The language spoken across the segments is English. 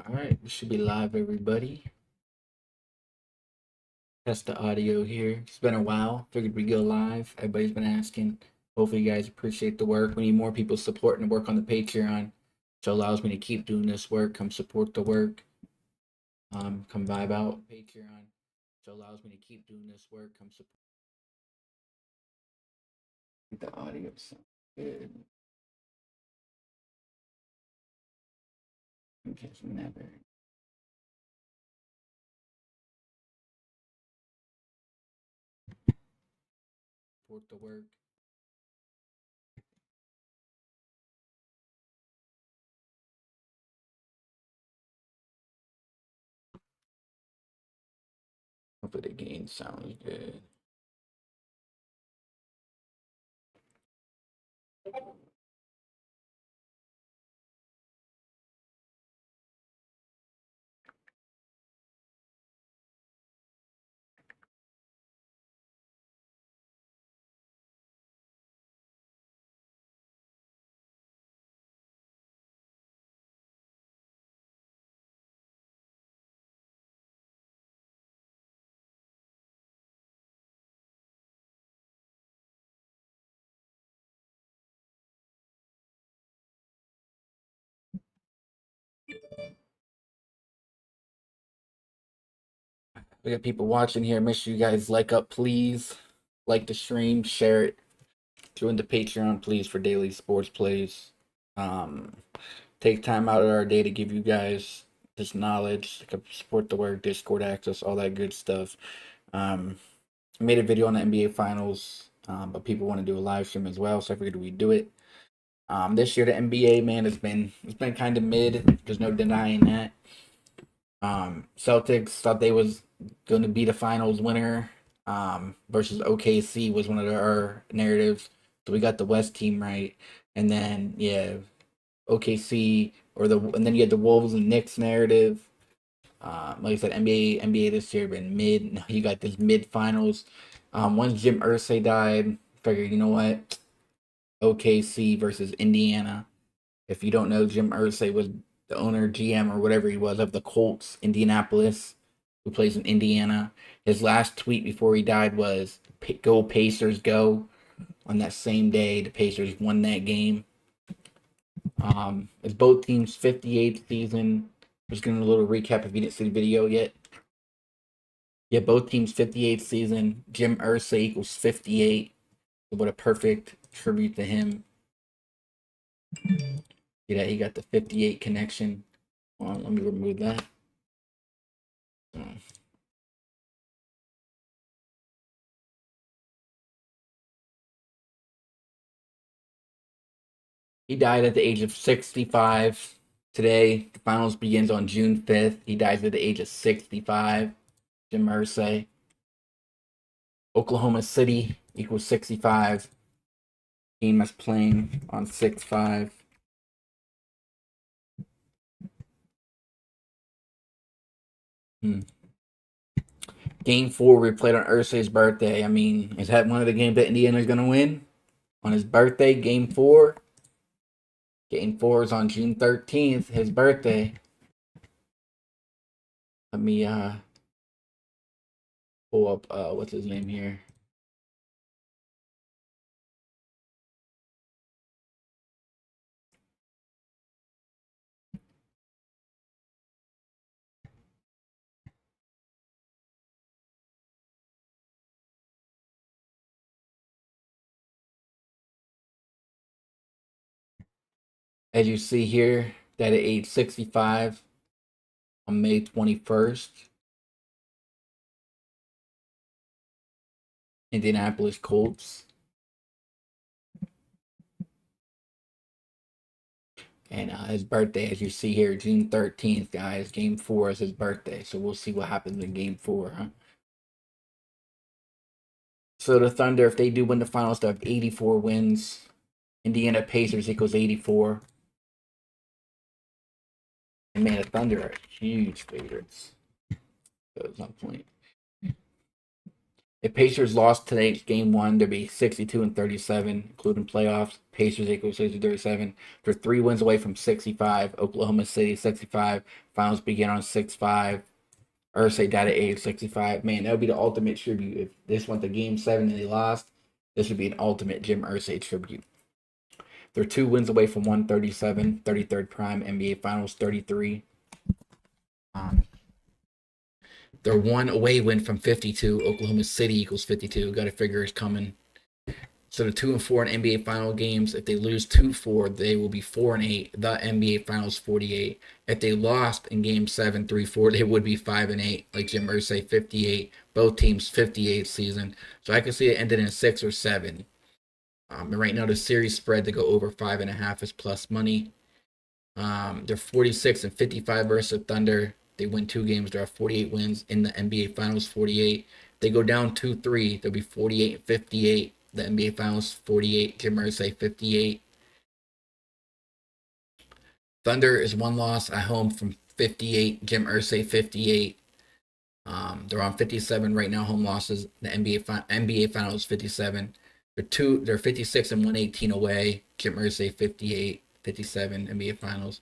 All right, we should be live, everybody. Test the audio here. It's been a while. Figured we'd go live. Everybody's been asking. Hopefully, you guys appreciate the work. We need more people supporting the work on the Patreon, which allows me to keep doing this work. Come support the work. Come vibe out Patreon, which allows me to keep doing this work. Come support. The audio sounds good. Just never. Support the work. Hopefully, the game sounds good. We got people watching here. Make sure you guys like up, please. Like the stream, share it. Join the Patreon, please, for daily sports plays. Um, Take time out of our day to give you guys this knowledge, support the work, Discord access, all that good stuff. I made a video on the NBA Finals, but people want to do a live stream as well, so I figured we'd do it. This year the NBA, man, it's been kind of mid. There's no denying that. Celtics thought they was going to be the finals winner. Versus OKC was one of our narratives. So we got the West team right, and then yeah, OKC and then you had the Wolves and Knicks narrative. Like I said, NBA this year been mid. Now you got this mid finals. Once Jim Irsay died, figured you know what, OKC versus Indiana. If you don't know, Jim Irsay was the owner, GM, or whatever he was of the Colts, Indianapolis, who plays in Indiana. His last tweet before he died was "Go Pacers, go!" On that same day, the Pacers won that game. It's both teams' 58th season. Just giving a little recap if you didn't see the video yet. Yeah, both teams' 58th season. Jim Irsay equals 58. What a perfect tribute to him. Yeah, he got the 58 connection. Let me remove that. He died at the age of 65. Today, the finals begins on June 5th. He dies at the age of 65. Jim Irsay. Oklahoma City equals 65. Team that's playing on 6-5. Game 4 we played on Irsay's birthday. I mean, is that one of the games that Indiana's going to win? On his birthday, Game 4? Game 4 is on June 13th, his birthday. Let me pull up, what's his name here? As you see here, that at age 65 on May 21st, Indianapolis Colts. And his birthday, as you see here, June 13th, guys. Game 4 is his birthday. So we'll see what happens in Game 4, huh? So the Thunder, if they do win the finals, they'll have 84 wins. Indiana Pacers equals 84. And man, the Thunder are huge favorites. So it's on point. If Pacers lost today's game one, there'd be 62-37, including playoffs. Pacers equals 60-37. They're 3 wins away from 65. Oklahoma City 65. Finals begin on 6-5. Ursay data age 65. Man, that would be the ultimate tribute. If this went to game seven and they lost, this would be an ultimate Jim Ursay tribute. They're 2 wins away from 137, 33rd prime NBA Finals 33. Um, they're one away win from 52. Oklahoma City equals 52. Got to figure it's coming. So the 2-4 in NBA final games. If they lose 2-4, they will be 4-8. The NBA Finals 48. If they lost in Game 7, 3-4, they would be 5-8. Like Jim Irsay, 58. Both teams 58 season. So I could see it ended in 6 or 7. And right now the series spread to go over 5.5 is plus money. They're 46-55 versus Thunder. They win 2 games. There are 48 wins in the NBA Finals. 48. They go down 2-3. They'll be 48-58. The NBA Finals 48. Jim Irsay 58. Thunder is one loss at home from 58. Jim Irsay 58. They're on 57 right now. Home losses. The NBA Finals 57. They're 56-118 away. Jim Irsay 58, 57 NBA Finals.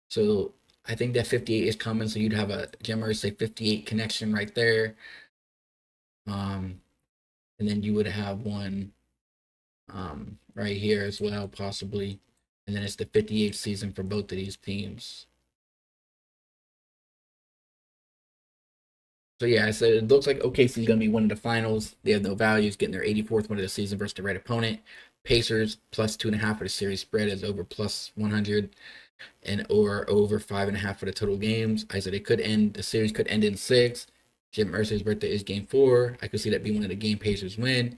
So I think that 58 is coming. So you'd have a Jim Irsay 58 connection right there. And then you would have one right here as well, possibly. And then it's the 58th season for both of these teams. So yeah, I said it looks like OKC is going to be winning the finals. They have no values, getting their 84th win of the season versus the right opponent. Pacers plus 2.5 for the series spread is over plus 100, and or over 5.5 for the total games. I said the series could end in 6. Jim Irsay's birthday is game 4. I could see that being one of the game Pacers win.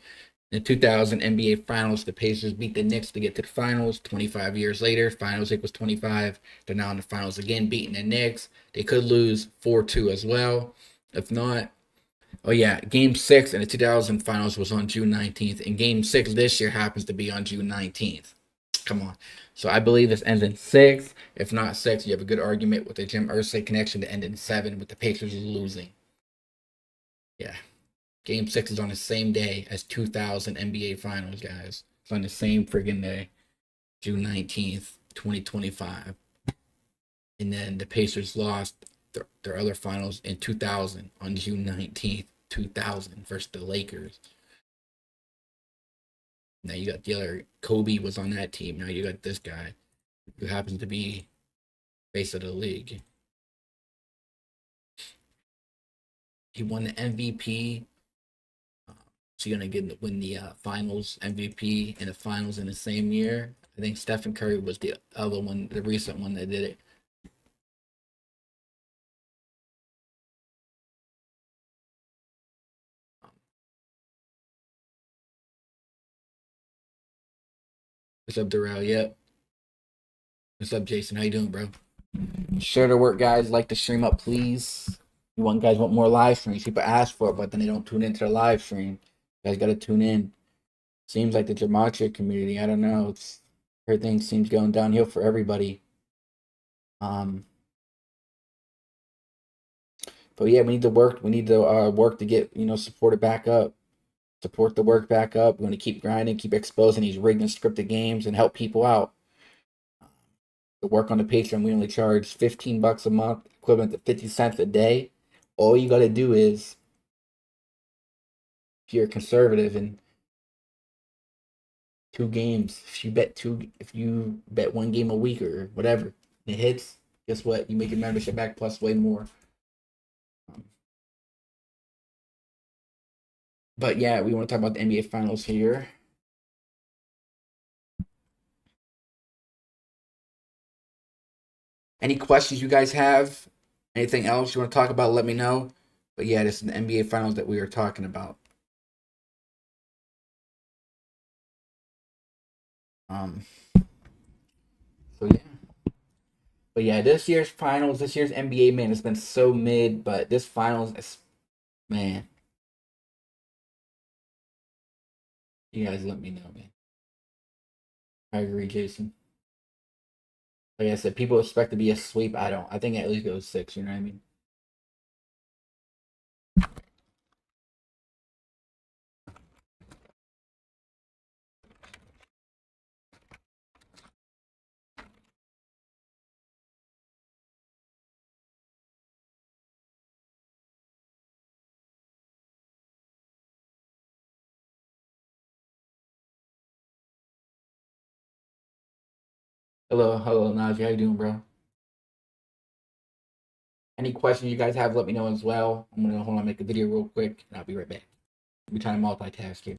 In the 2000 NBA Finals, the Pacers beat the Knicks to get to the finals. 25 years later, finals equals 25. They're now in the finals again, beating the Knicks. They could lose 4-2 as well. If not, oh yeah, Game 6 in the 2000 finals was on June 19th, and Game 6 this year happens to be on June 19th. Come on. So I believe this ends in 6. If not 6, you have a good argument with the Jim Irsay connection to end in 7 with the Pacers losing. Yeah. Game 6 is on the same day as 2000 NBA Finals, guys. It's on the same friggin' day, June 19th, 2025. And then the Pacers lost their other finals in 2000 on June 19th, 2000 versus the Lakers. Now you got the other Kobe was on that team. Now you got this guy who happens to be face of the league. He won the MVP. So you're gonna win the Finals MVP in the Finals in the same year. I think Stephen Curry was the other one, the recent one that did it. What's up, Darrell? Yep. What's up, Jason? How you doing, bro? Share the work, guys. Like the stream up, please. You guys want more live streams? People ask for it, but then they don't tune into the live stream. You guys got to tune in. Seems like the gematria community. I don't know. Everything seems going downhill for everybody. Um, but yeah, we need to work. We need to work to get support it back up. Support the work back up. We're going to keep grinding, keep exposing these rigged and scripted games, and help people out. To work on the Patreon, we only charge $15 a month, equivalent to 50 cents a day. All you got to do is, if you're conservative and 2 games, if you bet 1 game a week or whatever, it hits. Guess what? You make your membership back plus way more. But yeah, we want to talk about the NBA Finals here. Any questions you guys have? Anything else you want to talk about? Let me know. But yeah, this is the NBA Finals that we are talking about. Um. So yeah. But yeah, this year's finals, this year's NBA, man, it's been so mid. But this finals, man, you guys let me know, man. I agree, Jason. Like I said, people expect to be a sweep. I don't. I think at least goes 6. You know what I mean? Hello, Najee. How you doing, bro? Any questions you guys have, let me know as well. I'm gonna hold on, make a video real quick, and I'll be right back. We're trying to multitask here.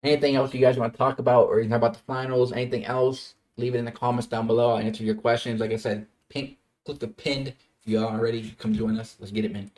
Anything else you guys want to talk about, or you talk about the finals? Anything else? Leave it in the comments down below. I'll answer your questions. Like I said, click the pinned. If you are already, come join us. Let's get it, man.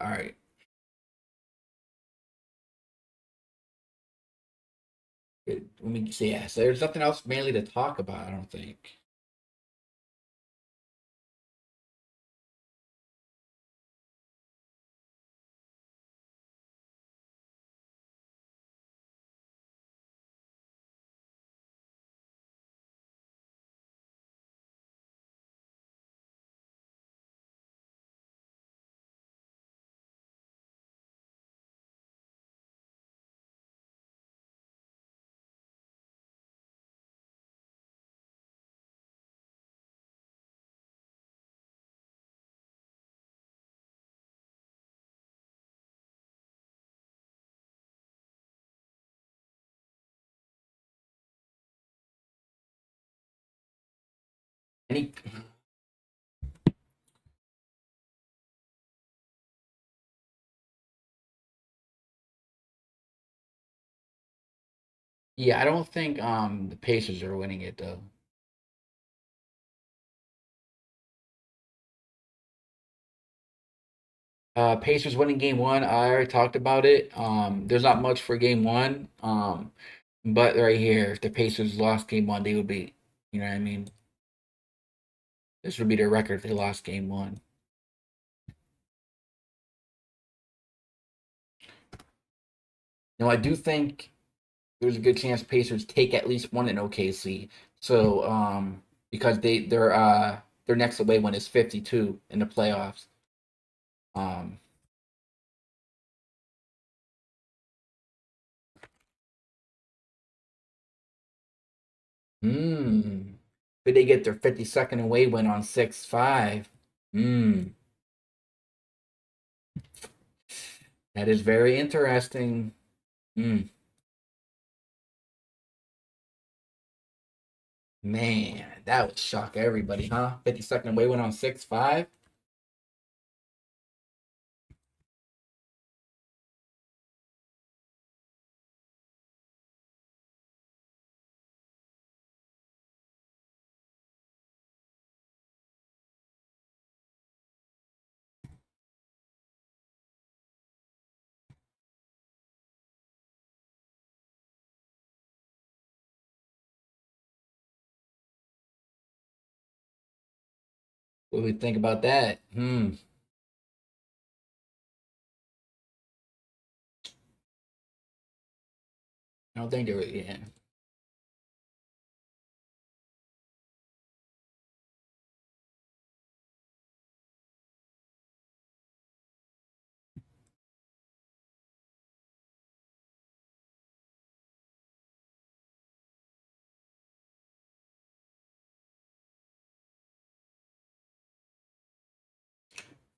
All right. Good. Let me see. Yeah, so there's nothing else mainly to talk about. I don't think. Any? Yeah, I don't think the Pacers are winning it though. Pacers winning game one. I already talked about it. There's not much for game one. But right here, if the Pacers lost game one, they would be, you know what I mean? This would be their record if they lost game one. Now, I do think there's a good chance Pacers take at least one in OKC. So, because their next away one is 52 in the playoffs. Um, hmm. Could they get their 52nd away win on 6-5? Hmm. That is very interesting. Hmm. Man, that would shock everybody, huh? 52nd away win on 6-5. What do we think about that? Hmm. I don't think they were. Yeah.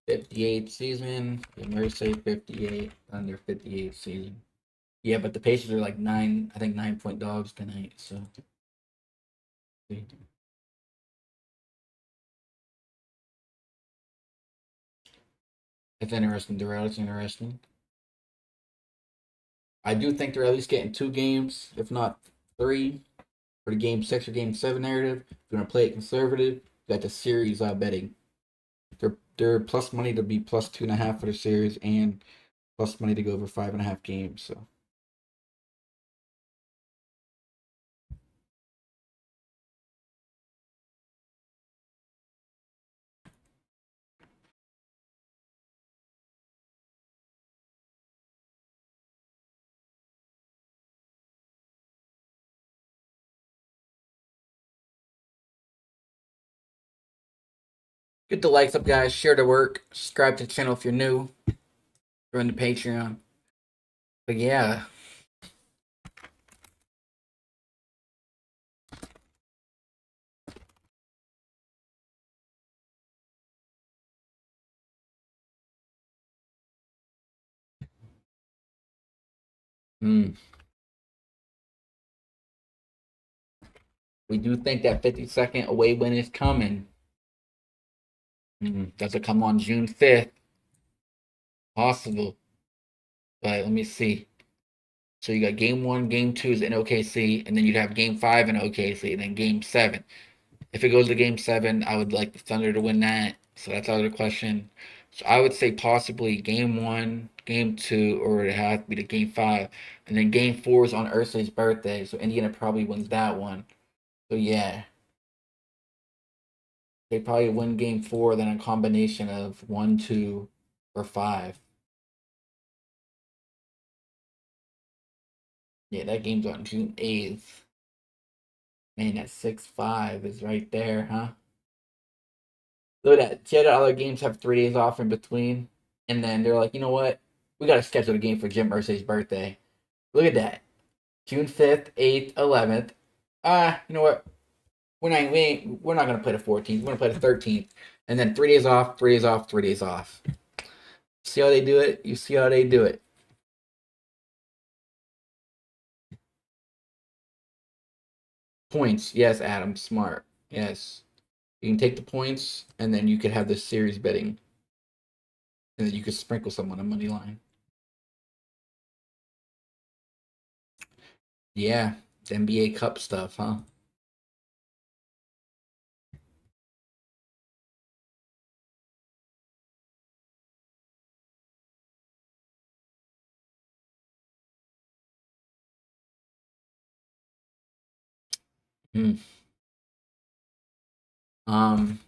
58th season. The Mercy 58 under 58th season. Yeah, but the Pacers are like nine. I think 9-point dogs tonight. So it's interesting. It's interesting. I do think they're at least getting 2 games, if not 3, for the game 6 or game 7 narrative. If you're gonna play it conservative, you got the series betting. They're plus money to be plus 2.5 for the series and plus money to go over 5.5 games. So get the likes up, guys. Share the work. Subscribe to the channel if you're new. Join the Patreon. But yeah, mm, we do think that 52nd away win is coming. Does it come on June 5th? Possible. But let me see. So you got game 1, game 2 is in OKC, and then you'd have game 5 in OKC, and then game 7. If it goes to game 7, I would like the Thunder to win that. So that's out of the question. So I would say possibly game 1, game 2, or it has to be the game 5. And then game 4 is on Ursula's birthday. So Indiana probably wins that one. So yeah, they probably win game 4, then a combination of 1, 2, or 5. Yeah, that game's on June 8th. Man, that 6-5 is right there, huh? Look at that. 10 other games have 3 days off in between. And then they're like, you know what? We got to schedule a game for Jim Irsay's birthday. Look at that. June 5th, 8th, 11th. You know what? We're not gonna play the 14th. We're gonna play the 13th. And then 3 days off, 3 days off, 3 days off. See how they do it? You see how they do it. Points. Yes, Adam. Smart. Yes. You can take the points and then you could have this series betting. And then you could sprinkle someone on money line. Yeah. The NBA Cup stuff, huh? Mm. Um,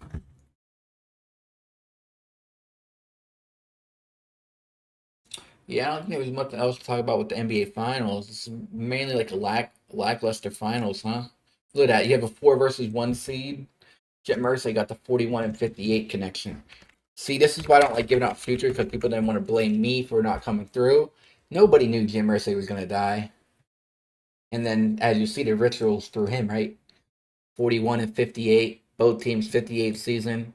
yeah, I don't think there was much else to talk about with the NBA Finals. It's mainly like a lackluster finals, huh? Look at that. You have a 4 versus 1 seed. Jet Mercy got the 41 and 58 connection. See, this is why I don't like giving out future because people then want to blame me for not coming through. Nobody knew Jim Mercy was gonna die. And then as you see the rituals through him, right? 41 and 58, both teams 58 season.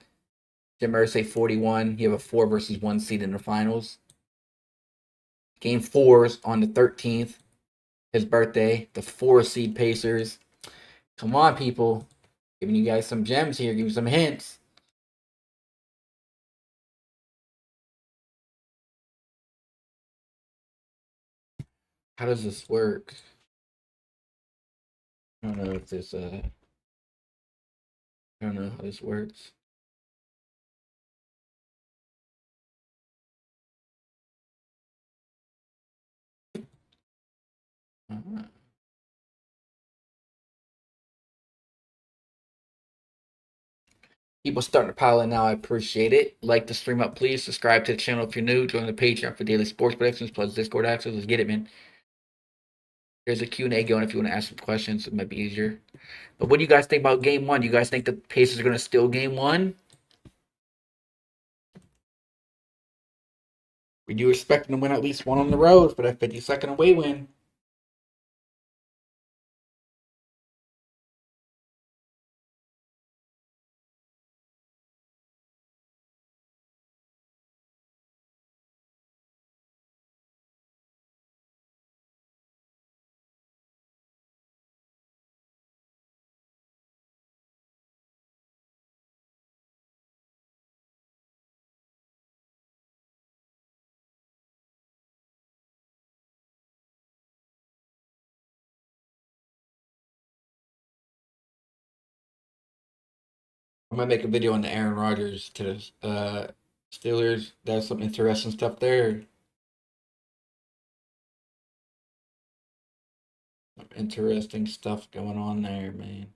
Jim Mercy 41. You have a 4 versus 1 seed in the finals. Game 4's on the 13th. His birthday, the 4 seed Pacers. Come on, people. Giving you guys some gems here, giving you some hints. How does this work? I don't know if this I don't know how this works. Uh, People starting to pile in now. I appreciate it. Like the stream up, please. Subscribe to the channel if you're new. Join the Patreon for daily sports predictions plus Discord access. Let's get it, man. There's a Q&A going if you want to ask some questions. It might be easier. But what do you guys think about game 1? Do you guys think the Pacers are going to steal game 1? We do expect them to win at least one on the road for that 52nd away win. I might make a video on the Aaron Rodgers to the Steelers. There's some interesting stuff there. Some interesting stuff going on there, man.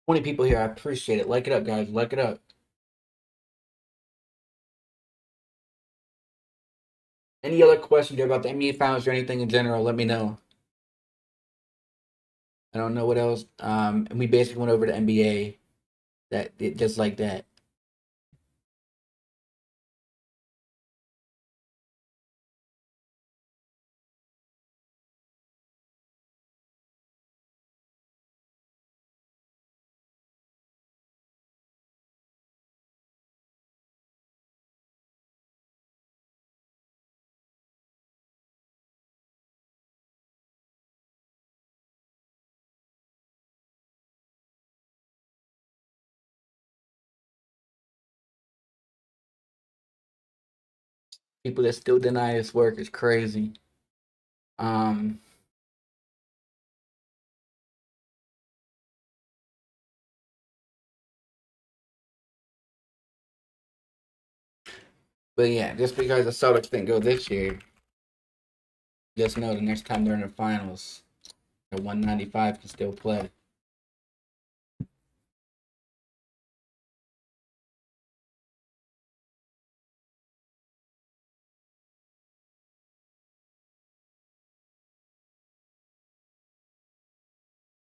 20 people here. I appreciate it. Like it up, guys. Like it up. Any other questions about the NBA finals or anything in general, let me know. I don't know what else. And we basically went over the NBA just like that. People that still deny his work is crazy. Um, but yeah, just because the Celtics didn't go this year, just know the next time they're in the finals, the 195 can still play.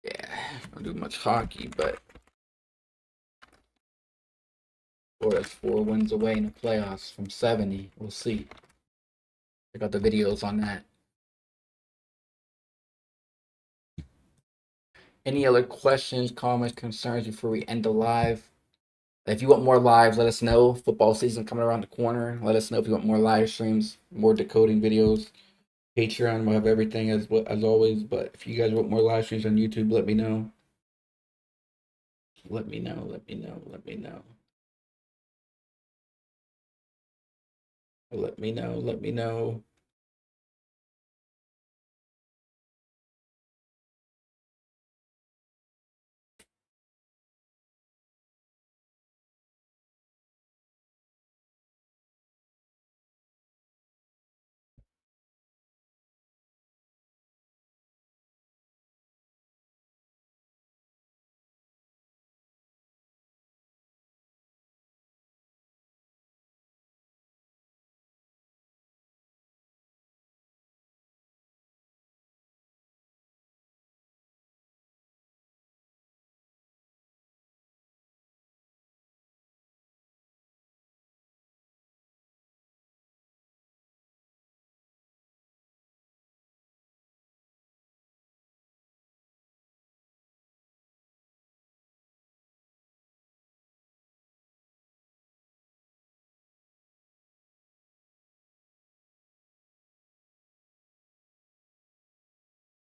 Yeah, don't do much hockey, but Florida's 4 wins away in the playoffs from 70. We'll see. Check out the videos on that. Any other questions, comments, concerns before we end the live? If you want more lives, let us know. Football season coming around the corner. Let us know if you want more live streams, more decoding videos. Patreon will have everything as always. But if you guys want more live streams on YouTube, let me know. Let me know. Let me know. Let me know. Let me know. Let me know.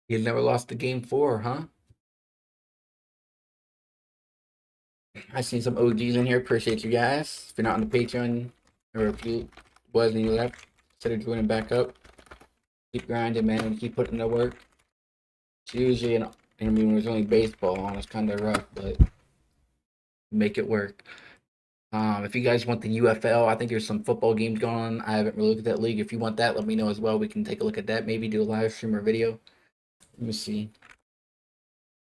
He's never lost the game 4, huh? I seen some OGs in here. Appreciate you guys. If you're not on the Patreon, or if you was and you left, consider joining back up. Keep grinding, man. Keep putting in the work. It's usually an interview when there's only baseball on. It's kind of rough, but make it work. If you guys want the UFL, I think there's some football games going on. I haven't really looked at that league. If you want that, let me know as well. We can take a look at that. Maybe do a live stream or video. Let me see.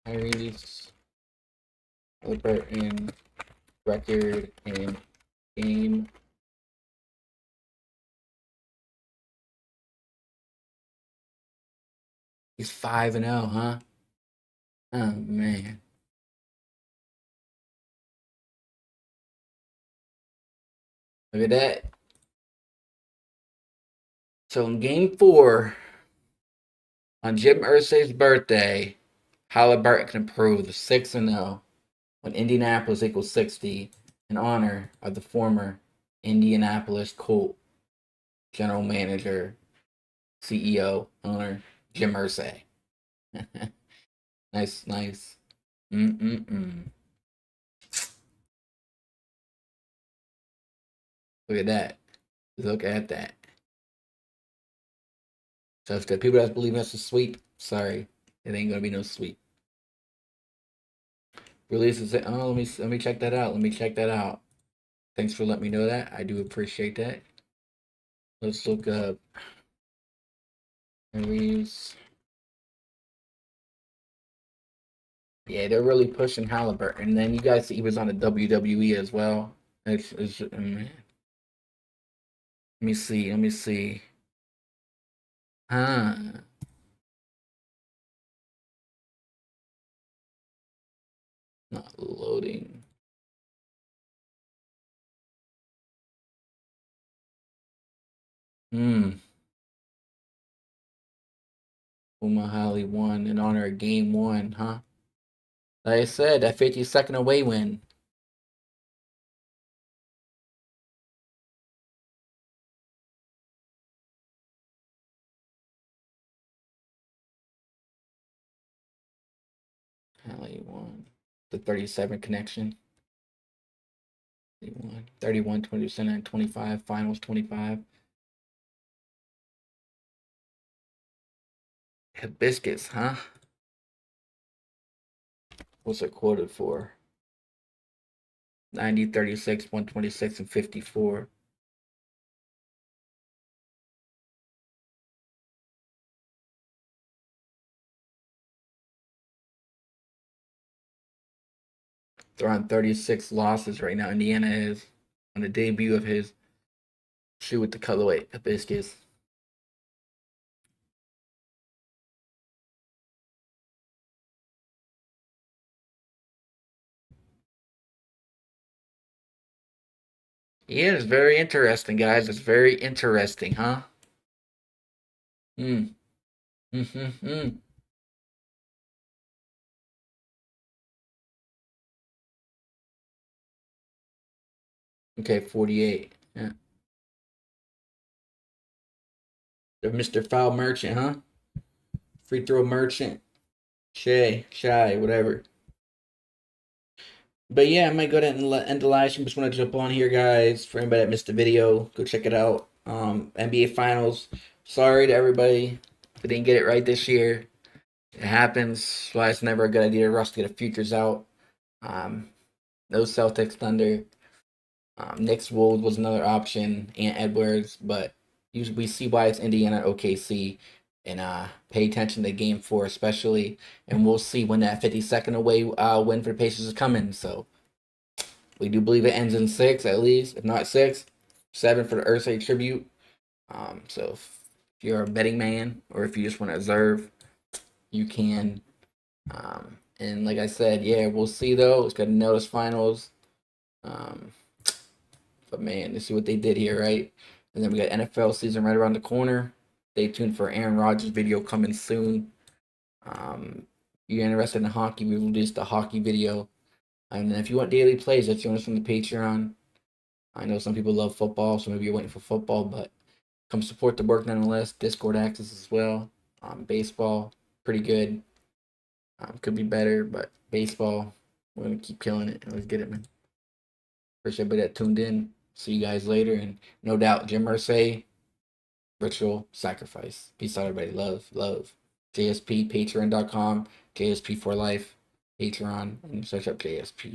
Tyrese, Albert, and record and game. He's 5-0, huh? Oh man. Look at that. So in game 4, on Jim Irsay's birthday, Halliburton can improve to 6-0 when Indianapolis equals 60 in honor of the former Indianapolis Colt general manager, CEO, owner, Jim Irsay. Nice, nice. Mm-mm-mm. Look at that. Look at that. So if the people that believe that's a sweep, sorry, it ain't gonna be no sweep. Releases it. Oh, let me check that out. Let me check that out. Thanks for letting me know that. I do appreciate that. Let's look up Reeves. Yeah, they're really pushing Halliburton. And then you guys see he was on the WWE as well. Let me see. Let me see. Huh. Not loading. Hmm. Umahali won in honor of game 1, huh? Like I said, that 52nd away win. Halley won. The 37 connection. 31, 20%, and 25. Finals 25. Hibiscus, huh? What's it quoted for? 90, 36, 126, and 54. They're on 36 losses right now. Indiana is on the debut of his shoe with the colorway Hibiscus. Yeah, it's very interesting, guys. It's very interesting, huh? Hmm. Mm-hmm. Okay, 48. Yeah. The Mr. Foul Merchant, huh? Free throw merchant. Shy, whatever. But yeah, I might go ahead and end the live stream. Just want to jump on here, guys. For anybody that missed the video, go check it out. NBA Finals. Sorry to everybody who didn't get it right this year. It happens. Why it's never a good idea for us to get a futures out. No Celtics Thunder. Knicks Wolves was another option. And Edwards, but usually we see why it's Indiana OKC. And pay attention to game 4 especially. And we'll see when that 52nd away win for the Pacers is coming. So we do believe it ends in 6 at least, if not 6, 7 for the Ursay tribute. So if you're a betting man or if you just want to observe, you can. And like I said, yeah, we'll see though. It's got to notice finals. Um, but man, let's see what they did here, right? And then we got NFL season right around the corner. Stay tuned for Aaron Rodgers video coming soon. You're interested in hockey, we released a hockey video. And then if you want daily plays, that's join us on the Patreon. I know some people love football, so maybe you're waiting for football, but come support the work nonetheless. Discord access as well. Baseball, pretty good. Could be better, but baseball. We're gonna keep killing it. Let's get it, man. Appreciate everybody that tuned in. See you guys later, and no doubt, Jim Mercy, Ritual Sacrifice. Peace out, everybody. Love, love. JSP, patreon.com, JSP for life, Patreon, and search up JSP.